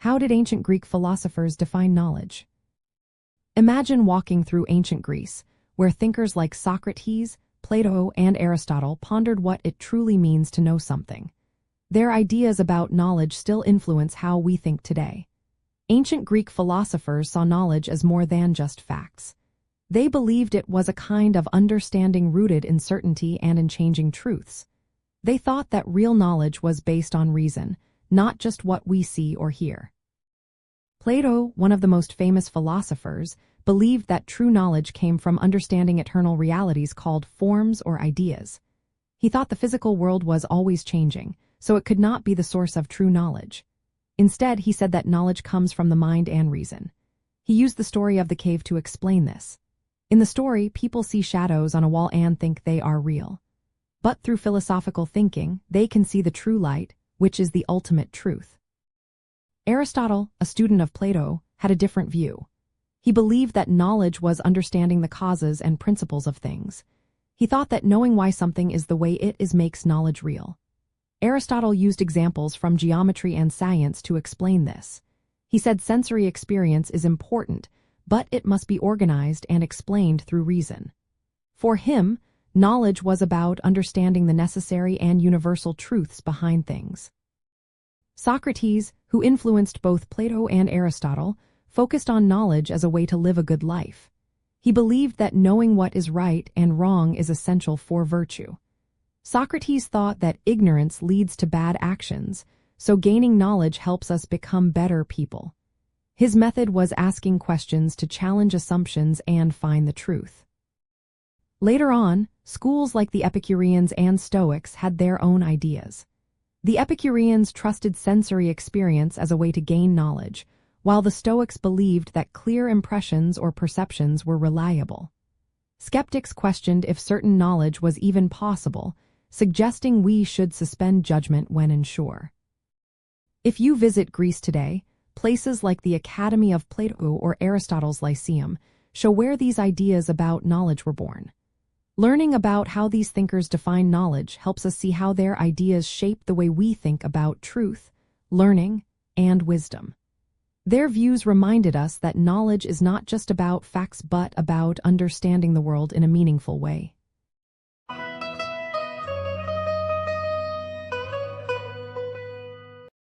How did ancient Greek philosophers define knowledge? Imagine walking through ancient Greece, where thinkers like Socrates, Plato, and Aristotle pondered what it truly means to know something. Their ideas about knowledge still influence how we think today. Ancient Greek philosophers saw knowledge as more than just facts. They believed it was a kind of understanding rooted in certainty and in changing truths. They thought that real knowledge was based on reason, not just what we see or hear. Plato, one of the most famous philosophers, believed that true knowledge came from understanding eternal realities called forms or ideas. He thought the physical world was always changing, so it could not be the source of true knowledge. Instead, he said that knowledge comes from the mind and reason. He used the story of the cave to explain this. In the story, people see shadows on a wall and think they are real. But through philosophical thinking, they can see the true light, which is the ultimate truth. Aristotle, a student of Plato, had a different view. He believed that knowledge was understanding the causes and principles of things. He thought that knowing why something is the way it is makes knowledge real. Aristotle used examples from geometry and science to explain this. He said sensory experience is important, but it must be organized and explained through reason. For him, knowledge was about understanding the necessary and universal truths behind things. Socrates, who influenced both Plato and Aristotle, focused on knowledge as a way to live a good life. He believed that knowing what is right and wrong is essential for virtue. Socrates thought that ignorance leads to bad actions, so gaining knowledge helps us become better people. His method was asking questions to challenge assumptions and find the truth. Later on, schools like the Epicureans and Stoics had their own ideas. The Epicureans trusted sensory experience as a way to gain knowledge, while the Stoics believed that clear impressions or perceptions were reliable. Skeptics questioned if certain knowledge was even possible, suggesting we should suspend judgment when unsure. If you visit Greece today, places like the Academy of Plato or Aristotle's Lyceum show where these ideas about knowledge were born. Learning about how these thinkers define knowledge helps us see how their ideas shape the way we think about truth, learning, and wisdom. Their views reminded us that knowledge is not just about facts but about understanding the world in a meaningful way.